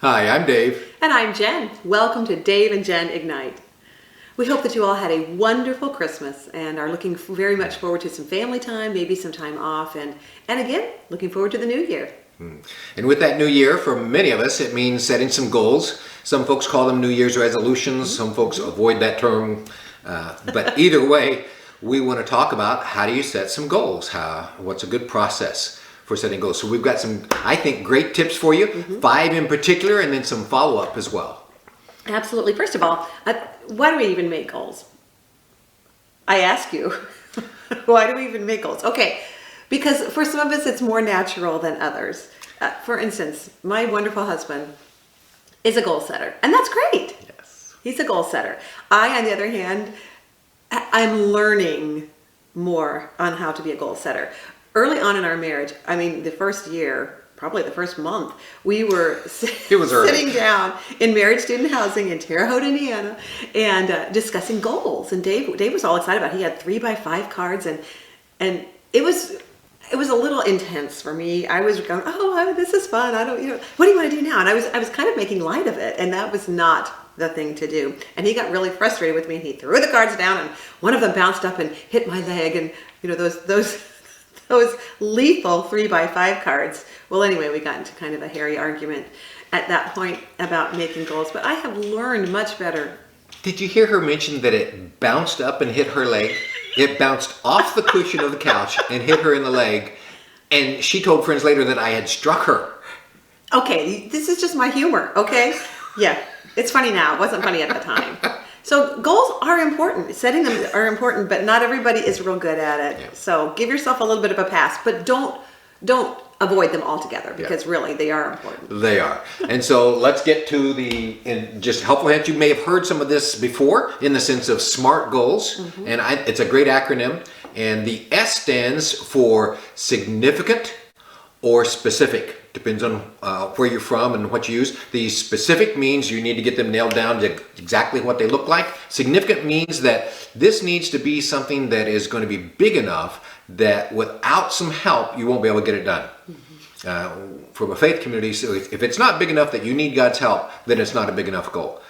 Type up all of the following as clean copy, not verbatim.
Hi, I'm Dave. And I'm Jen. Welcome to Dave and Jen Ignite. We hope that you all had a wonderful Christmas and are looking very much forward to some family time, maybe some time off, and again, looking forward to the new year. And with that new year, for many of us, it means setting some goals. Some folks call them New Year's resolutions. Some folks avoid that term. But either way, we want to talk about how do you set some goals? What's a good process for setting goals? So we've got some, I think, great tips for you, 5 in particular, and then some follow-up as well. Absolutely. First of all, why do we even make goals? I ask you, why do we even make goals? Okay, because for some of us it's more natural than others. For instance, my wonderful husband is a goal setter, and that's great. Yes. He's a goal setter. I, on the other hand, I'm learning more on how to be a goal setter. Early on in our marriage, I mean, the first year, probably the first month, we were sitting down in marriage student housing in Terre Haute, Indiana, and discussing goals. And Dave was all excited about it. He had 3x5 cards, and it was a little intense for me. I was going, this is fun. What do you want to do now? And I was kind of making light of it, and that was not the thing to do. And he got really frustrated with me, and he threw the cards down, and one of them bounced up and hit my leg, and those lethal 3x5 cards. Well, anyway, we got into kind of a hairy argument at that point about making goals, but I have learned much better. Did you hear her mention that it bounced up and hit her leg? It bounced off the cushion of the couch and hit her in the leg, and she told friends later that I had struck her. Okay, this is just my humor, okay? Yeah, it's funny now. It wasn't funny at the time. So goals are important. Setting them are important, but not everybody is real good at it. Yeah. So give yourself a little bit of a pass, but don't avoid them altogether, because really they are important. They are. And so let's get to just helpful hint. You may have heard some of this before in the sense of SMART goals. And it's a great acronym. And the S stands for significant or specific. Depends on where you're from and what you use. The specific means you need to get them nailed down to exactly what they look like. Significant means that this needs to be something that is going to be big enough that without some help, you won't be able to get it done. From a faith community, so if it's not big enough that you need God's help, then it's not a big enough goal.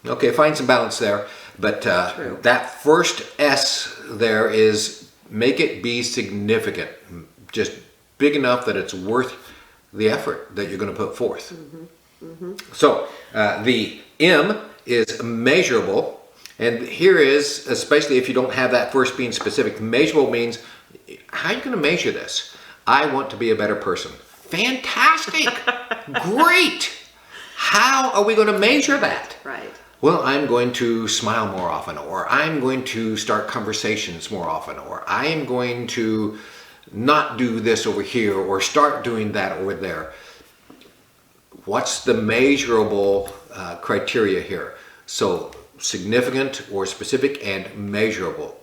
Okay, find some balance there. But that first S there is make it be significant. Just big enough that it's worth the effort that you're going to put forth. So the M is measurable. And here is, especially if you don't have that first being specific, measurable means, how are you going to measure this? I want to be a better person. Fantastic. Great. How are we going to measure that? Right. Well, I'm going to smile more often, or I'm going to start conversations more often, or I am going to not do this over here or start doing that over there. What's the measurable criteria here? So significant or specific and measurable.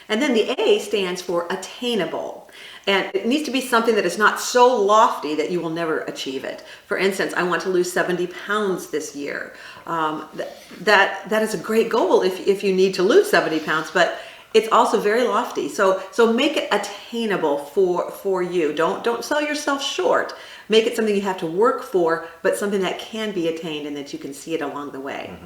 And then the A stands for attainable. And it needs to be something that is not so lofty that you will never achieve it. For instance, I want to lose 70 pounds this year. That is a great goal if you need to lose 70 pounds, but it's also very lofty. So make it attainable for you. Don't sell yourself short. Make it something you have to work for, but something that can be attained and that you can see it along the way.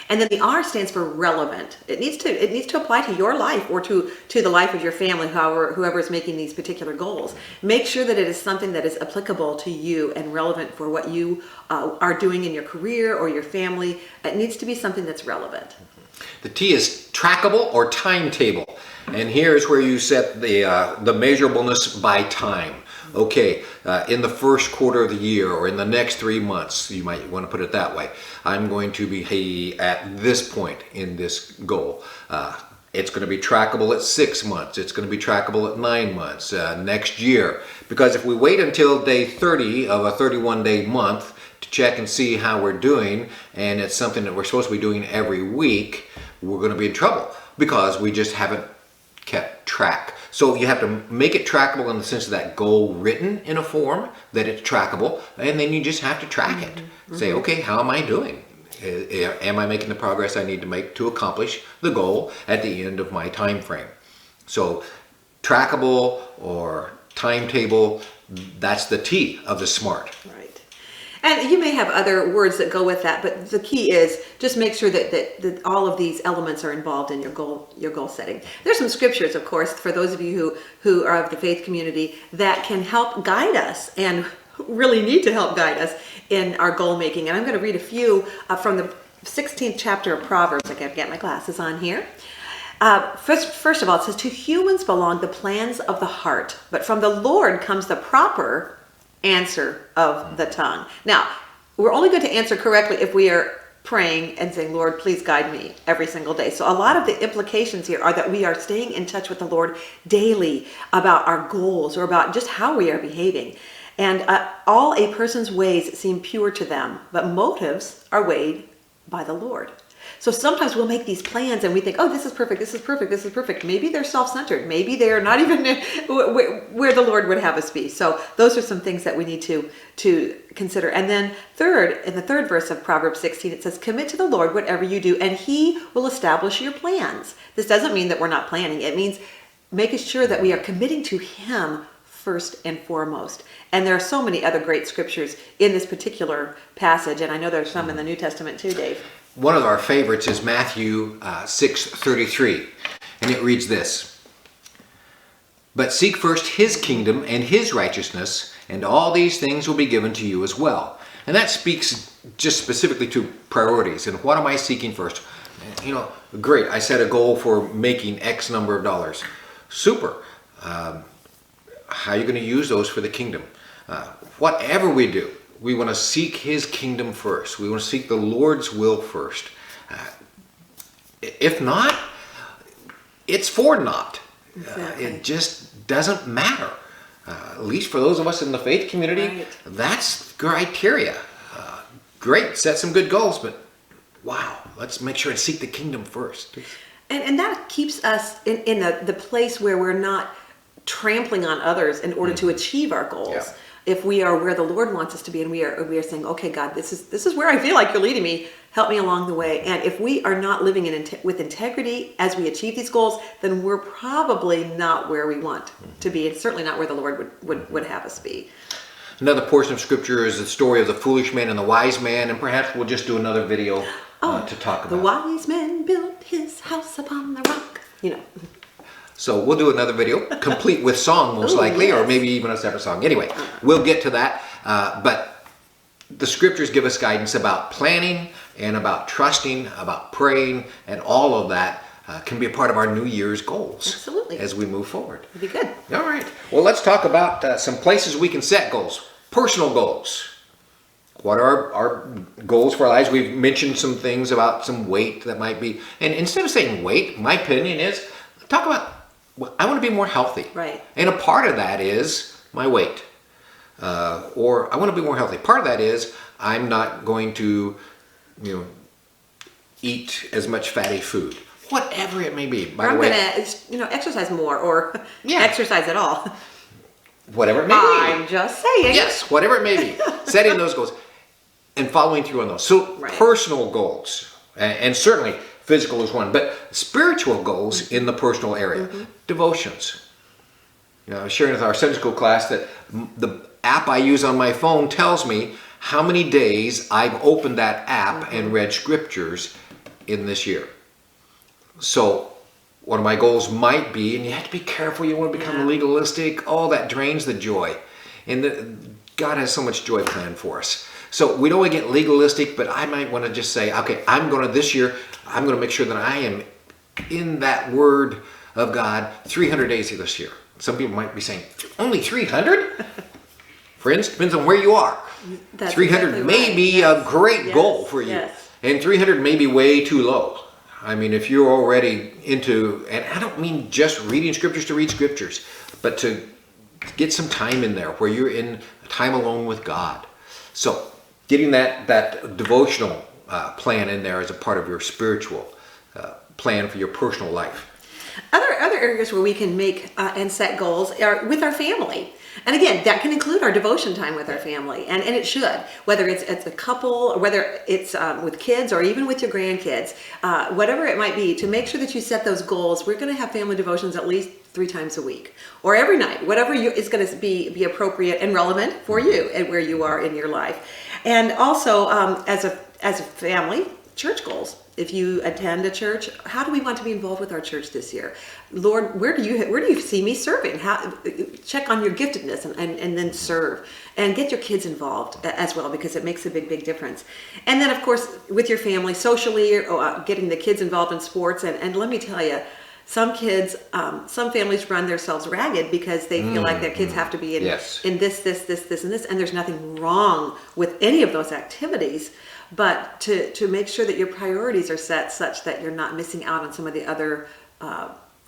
And then the R stands for relevant. It needs to apply to your life or to the life of your family, whoever is making these particular goals. Make sure that it is something that is applicable to you and relevant for what you are doing in your career or your family. It needs to be something that's relevant. The T is trackable or timetable. And here's where you set the measurableness by time. Okay, in the first quarter of the year or in the next 3 months, you might want to put it that way, I'm going to be at this point in this goal. It's going to be trackable at 6 months. It's going to be trackable at 9 months, next year. Because if we wait until day 30 of a 31-day month to check and see how we're doing, and it's something that we're supposed to be doing every week, we're going to be in trouble because we just haven't kept track. So you have to make it trackable in the sense of that goal written in a form that it's trackable, and then you just have to track it. Say, okay, how am I doing? Am I making the progress I need to make to accomplish the goal at the end of my time frame? So trackable or timetable, that's the T of the SMART. Right. And you may have other words that go with that, but the key is just make sure that all of these elements are involved in your goal setting. There's some scriptures, of course, for those of you who are of the faith community that can help guide us and really need to help guide us in our goal making. And I'm going to read a few from the 16th chapter of Proverbs. I got to get my glasses on here. First of all, it says, to humans belong the plans of the heart, but from the Lord comes the proper answer of the tongue. Now, we're only going to answer correctly if we are praying and saying, Lord, please guide me every single day. So a lot of the implications here are that we are staying in touch with the Lord daily about our goals or about just how we are behaving. And all a person's ways seem pure to them, but motives are weighed by the Lord. So sometimes we'll make these plans and we think, oh, this is perfect, this is perfect, this is perfect. Maybe they're self-centered. Maybe they're not even where the Lord would have us be. So those are some things that we need to consider. And then in the third verse of Proverbs 16, it says, commit to the Lord whatever you do, and he will establish your plans. This doesn't mean that we're not planning. It means making sure that we are committing to him first and foremost. And there are so many other great scriptures in this particular passage. And I know there's some in the New Testament too, Dave. One of our favorites is Matthew 6:33, and it reads this: but seek first his kingdom and his righteousness, and all these things will be given to you as well. And that speaks just specifically to priorities. And what am I seeking first? Great, I set a goal for making X number of dollars. Super. How are you going to use those for the kingdom? Whatever we do, we want to seek his kingdom first. We want to seek the Lord's will first. If not, it's for naught. Exactly. It just doesn't matter. At least for those of us in the faith community, right. That's criteria. Great, set some good goals, but wow, let's make sure to seek the kingdom first. And that keeps us in the place where we're not trampling on others in order to achieve our goals. Yeah. If we are where the Lord wants us to be, and we are saying, okay, God, this is where I feel like you're leading me. Help me along the way. And if we are not living with integrity as we achieve these goals, then we're probably not where we want to be, and certainly not where the Lord would have us be. Another portion of scripture is the story of the foolish man and the wise man, and perhaps we'll just do another video to talk about. The wise man built his house upon the rock. So we'll do another video, complete with song most likely, yes. or maybe even a separate song. Anyway, we'll get to that. But the scriptures give us guidance about planning and about trusting, about praying, and all of that can be a part of our New Year's goals. Absolutely. As we move forward. It'd be good. All right. Well, let's talk about some places we can set goals. Personal goals. What are our goals for our lives? We've mentioned some things about some weight that might be. And instead of saying weight, my opinion is talk about, I want to be more healthy. Right. And a part of that is my weight. Or I want to be more healthy. Part of that is I'm not going to, eat as much fatty food. Whatever it may be. By the way, I'm going to, exercise more or exercise at all. Whatever it may be. I'm just saying. Yes, whatever it may be. Setting those goals and following through on those. So personal goals, and certainly physical is one, but spiritual goals in the personal area. Devotions. I was sharing with our Sunday school class that the app I use on my phone tells me how many days I've opened that app and read scriptures in this year. So one of my goals might be, and you have to be careful, you want to become legalistic, that drains the joy. And God has so much joy planned for us. So we don't want to get legalistic, but I might want to just say, okay, this year, I'm going to make sure that I am in that Word of God 300 days of this year. Some people might be saying, only 300? Friends, depends on where you are. That's 300 exactly may right. be a great goal for you. Yes. And 300 may be way too low. I mean, if you're already into, and I don't mean just reading scriptures to read scriptures, but to get some time in there where you're in time alone with God. So getting that devotional plan in there as a part of your spiritual plan for your personal life. Other areas where we can make and set goals are with our family. And again, that can include our devotion time with our family, and it should, whether it's a couple, or whether it's with kids, or even with your grandkids, whatever it might be, to make sure that you set those goals. We're going to have family devotions at least 3 times a week, or every night, whatever is going to be appropriate and relevant for you and where you are in your life. And also, as a family, church goals. If you attend a church, how do we want to be involved with our church this year? Lord, where do you see me serving? Check on your giftedness and then serve, and get your kids involved as well, because it makes a big difference. And then, of course, with your family, socially, getting the kids involved in sports. And let me tell you, some kids, some families run themselves ragged because they feel like their kids have to be in this, and this, and there's nothing wrong with any of those activities. But to make sure that your priorities are set such that you're not missing out on some of the other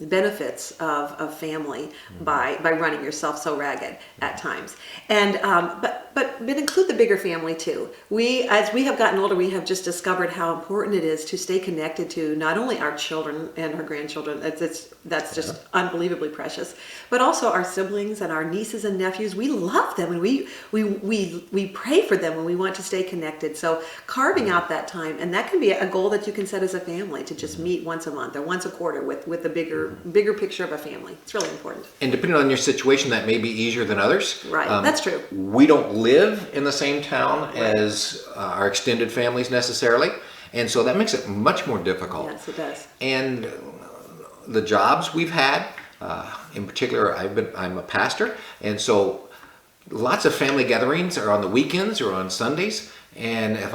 benefits of family by running yourself so ragged at times. And but include the bigger family too. As we have gotten older, we have just discovered how important it is to stay connected to not only our children and our grandchildren. That's just unbelievably precious, but also our siblings and our nieces and nephews. We love them, and we pray for them, and we want to stay connected. So carving out that time, and that can be a goal that you can set as a family, to just meet once a month or once a quarter with the bigger picture of a family. It's really important. And depending on your situation, that may be easier than others. Right, that's true. We don't live in the same town as our extended families necessarily, and so that makes it much more difficult. Yes, it does. And the jobs we've had, in particular, I'm a pastor, and so lots of family gatherings are on the weekends or on Sundays. And if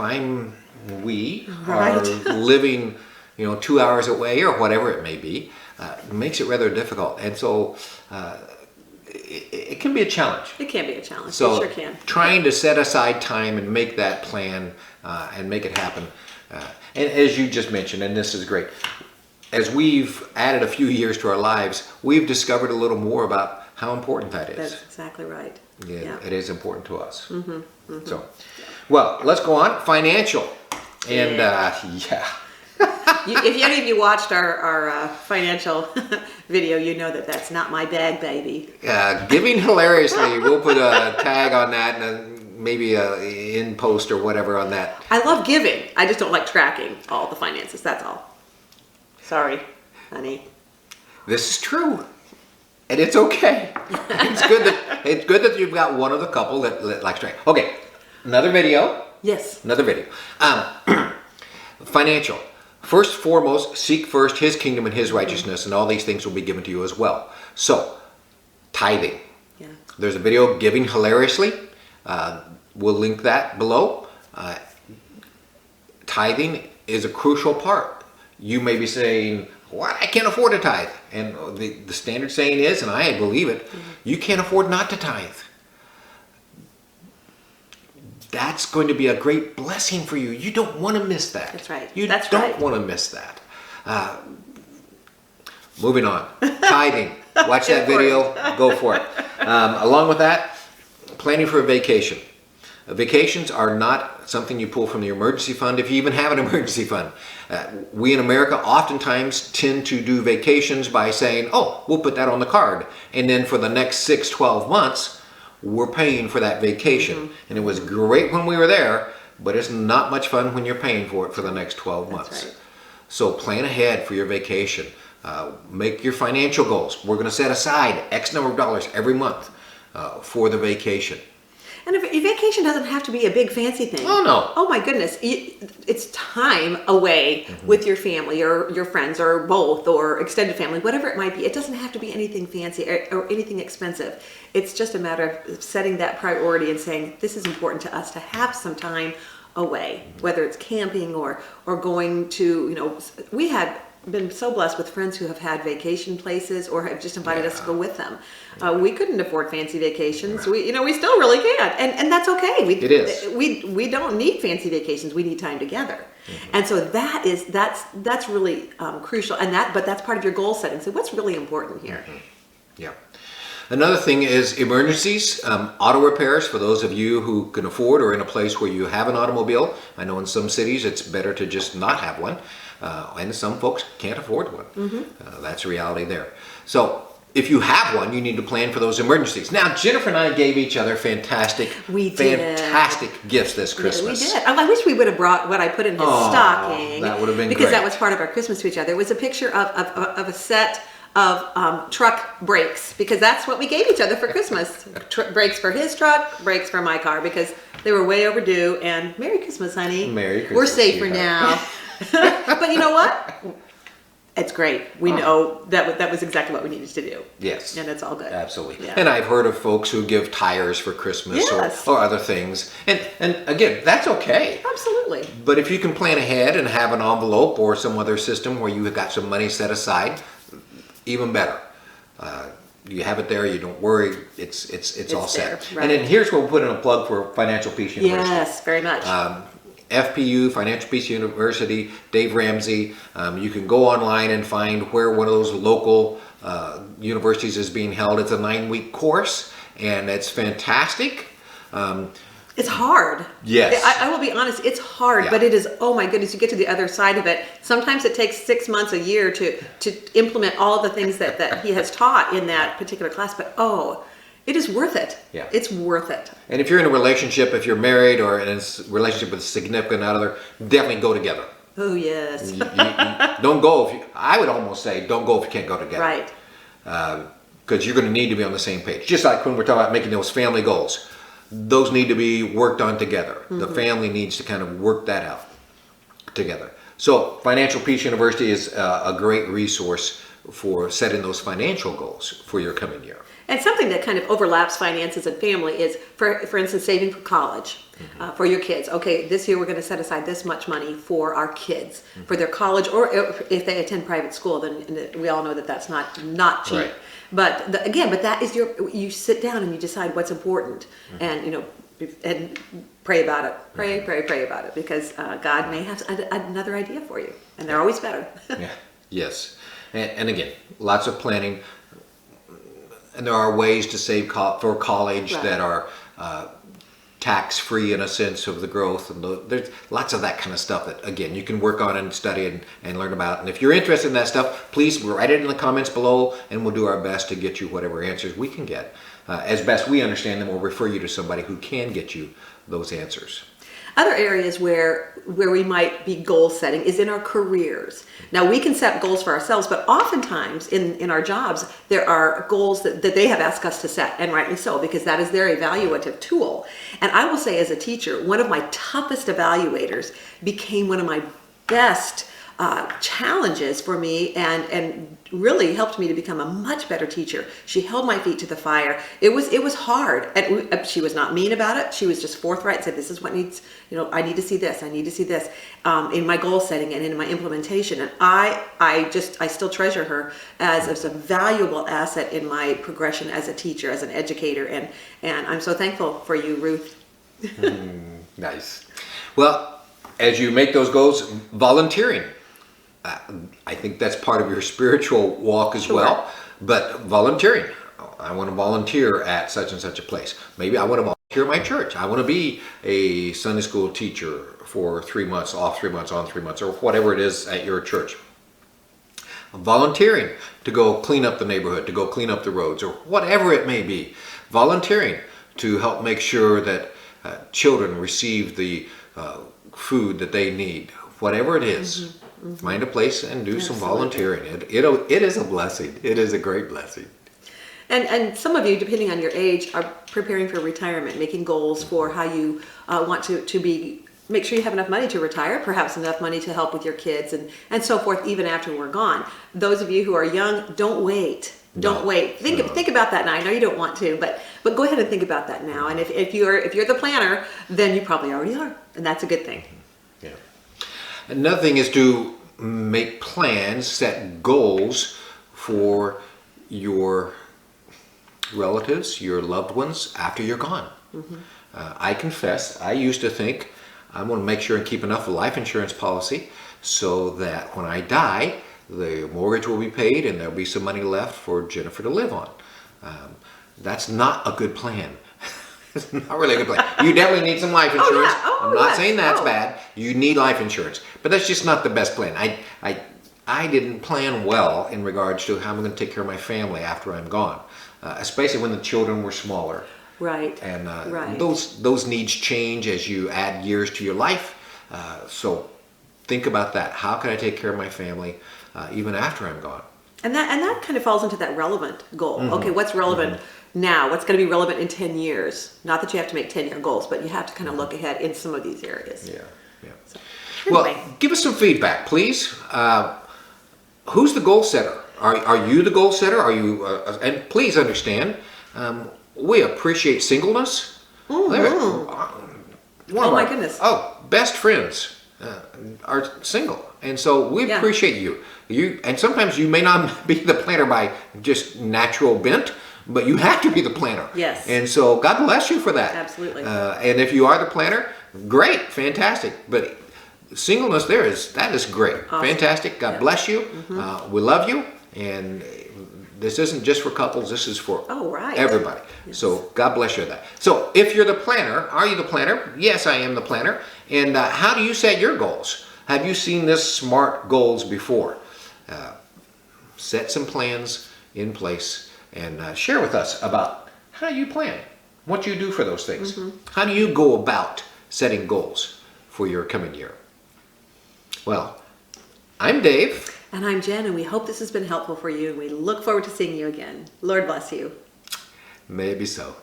we are living, 2 hours away or whatever it may be, it makes it rather difficult. And so it can be a challenge. It can be a challenge. So it sure can. Trying to set aside time and make that plan and make it happen. And as you just mentioned, and this is great, as we've added a few years to our lives, we've discovered a little more about how important that is. That's exactly right. Yeah. It is important to us. So, well, let's go on. Financial. And If any of you watched our financial video, you know that's not my bag, baby. Giving hilariously. We'll put a tag on that, and maybe a in post or whatever on that. I love giving. I just don't like tracking all the finances. That's all. Sorry, honey. This is true, and it's okay. It's good that you've got one of the couple that likes track. Okay, another video. Yes. Another video. Financial. First and foremost, seek first His kingdom and His righteousness, and all these things will be given to you as well. So, tithing. Yeah. There's a video, Giving Hilariously. We'll link that below. Tithing is a crucial part. You may be saying, "What? I can't afford to tithe." And the standard saying is, and I believe it, you can't afford not to tithe. That's going to be a great blessing for you. You don't want to miss that. That's right. You don't want to miss that. Moving on. Tithing. Watch that video. Go for it. Along with that, planning for a vacation. Vacations are not something you pull from the emergency fund, if you even have an emergency fund. We in America oftentimes tend to do vacations by saying, "Oh, we'll put that on the card." And then for the next 6-12 months, we're paying for that vacation. And it was great when we were there, but it's not much fun when you're paying for it for the next 12 months. That's right. So plan ahead for your vacation. Make your financial goals. We're going to set aside X number of dollars every month for the vacation. And your vacation doesn't have to be a big fancy thing. Oh, no. Oh, my goodness. It's time away with your family or your friends or both or extended family, whatever it might be. It doesn't have to be anything fancy or anything expensive. It's just a matter of setting that priority and saying, this is important to us to have some time away, whether it's camping or going to, we had been so blessed with friends who have had vacation places or have just invited us to go with them. We couldn't afford fancy vacations. We still really can't, and that's okay. It is. We don't need fancy vacations. We need time together, and so that's really crucial. But that's part of your goal setting. So what's really important here? Yeah. Another thing is emergencies, auto repairs for those of you who can afford or in a place where you have an automobile. I know in some cities it's better to just not have one, and some folks can't afford one. That's a reality there. So if you have one, you need to plan for those emergencies. Now, Jennifer and I gave each other fantastic gifts this Christmas. We did. I wish we would have brought what I put in his stocking. That would have been because great. That was part of our Christmas to each other. It was a picture of a set of truck brakes, because that's what we gave each other for Christmas. Brakes for his truck, brakes for my car, because They were way overdue, and Merry Christmas, honey. Merry Christmas, We're safer sweetheart. now. But you know what? It's great. We know that was exactly what we needed to do. Yes. And it's all good. Absolutely. Yeah. And I've heard of folks who give tires for Christmas Yes. or other things. And again, that's okay. Absolutely. But if you can plan ahead and have an envelope or some other system where you have got some money set aside, even better. You have it there, you don't worry, it's all set. there, right. And then here's where we'll put in a plug for Financial Peace University. Yes, very much. FPU, Financial Peace University, Dave Ramsey. You can go online and find where one of those local universities is being held. It's a 9-week course, and it's fantastic. It's hard. Yes. I will be honest, it's hard, Yeah. but it is, oh my goodness, you get to the other side of it. Sometimes it takes 6 months, a year to implement all of the things that he has taught in that particular class, but it is worth it. Yeah. It's worth it. And if you're in a relationship, if you're married or in a relationship with a significant other, definitely go together. Oh, yes. You don't go I would almost say don't go if you can't go together. Right. Because you're going to need to be on the same page. Just like when we're talking about making those family goals. Those need to be worked on together. Mm-hmm. The family needs to kind of work that out together. So Financial Peace University is a great resource for setting those financial goals for your coming year. And something that kind of overlaps finances and family is, for instance, saving for college, for your kids. Okay, this year we're going to set aside this much money for our kids, for their college, or if they attend private school, then we all know that that's not cheap. Right. But but that is you sit down and you decide what's important, and and pray about it. Pray about it, because God may have another idea for you, and they're always better. Yeah. Yes. And again, lots of planning. And there are ways to save for college Right. that are tax-free in a sense of the growth. And there's lots of that kind of stuff that, again, you can work on and study and learn about. And if you're interested in that stuff, please write it in the comments below, and we'll do our best to get you whatever answers we can get. As best we understand them, we'll refer you to somebody who can get you those answers. Other areas where we might be goal setting is in our careers. Now, we can set goals for ourselves, but oftentimes in our jobs, there are goals that they have asked us to set, and rightly so, because that is their evaluative tool. And I will say, as a teacher, one of my toughest evaluators became one of my best challenges for me, and really helped me to become a much better teacher. She held my feet to the fire. It was hard, and she was not mean about it. She was just forthright, said, this is what needs, I need to see this, I need to see this, in my goal setting and in my implementation. And I still treasure her as a valuable asset in my progression as a teacher, as an educator, and I'm so thankful for you, Ruth. Nice. Well, as you make those goals, volunteering. I think that's part of your spiritual walk as well. But volunteering. I want to volunteer at such and such a place. Maybe I want to volunteer at my church. I want to be a Sunday school teacher for 3 months, off 3 months, on 3 months, or whatever it is at your church. Volunteering to go clean up the neighborhood, to go clean up the roads, or whatever it may be. Volunteering to help make sure that children receive the food that they need. Whatever it is, find a place and do some volunteering. It is a blessing. It is a great blessing. And some of you, depending on your age, are preparing for retirement, making goals for how you want to make sure you have enough money to retire, perhaps enough money to help with your kids and so forth, even after we're gone. Those of you who are young, don't wait. Don't wait. Think about that now. I know you don't want to, but go ahead and think about that now. And if you're the planner, then you probably already are, and that's a good thing. Yeah. Another thing is to make plans, set goals for your relatives, your loved ones after you're gone. I confess, I used to think I'm going to make sure and keep enough life insurance policy so that when I die, the mortgage will be paid and there'll be some money left for Jennifer to live on. That's not a good plan. It's not really a good plan. You definitely need some life insurance. I'm not saying that's bad. You need life insurance, but that's just not the best plan. I didn't plan well in regards to how I'm going to take care of my family after I'm gone, especially when the children were smaller. Right. And right. those needs change as you add years to your life. So think about that. How can I take care of my family even after I'm gone? And that kind of falls into that relevant goal. Okay, what's relevant now, what's going to be relevant in 10 years. Not that you have to make 10-year goals, but you have to kind of look ahead in some of these areas. Yeah, yeah. So, Well, anyway. give us some feedback, please. Who's the goal setter? Are you the goal setter? Are you? And please understand, we appreciate singleness. Oh my goodness. Best friends are single, and so we Yeah. appreciate you. And sometimes you may not be the planner by just natural bent, but you have to be the planner. Yes. And so God bless you for that. Absolutely. And if you are the planner, great, fantastic. But singleness, that is great, Awesome. fantastic. God Yeah. bless you. We love you, and this isn't just for couples. This is for Oh, right. everybody. Yes. So God bless you with that. So if you're the planner, are you the planner? Yes, I am the planner. And how do you set your goals? Have you seen this SMART goals before? Set some plans in place and share with us about how you plan, what you do for those things. How do you go about setting goals for your coming year? Well, I'm Dave. And I'm Jen, and we hope this has been helpful for you. We look forward to seeing you again. Lord bless you. Maybe so.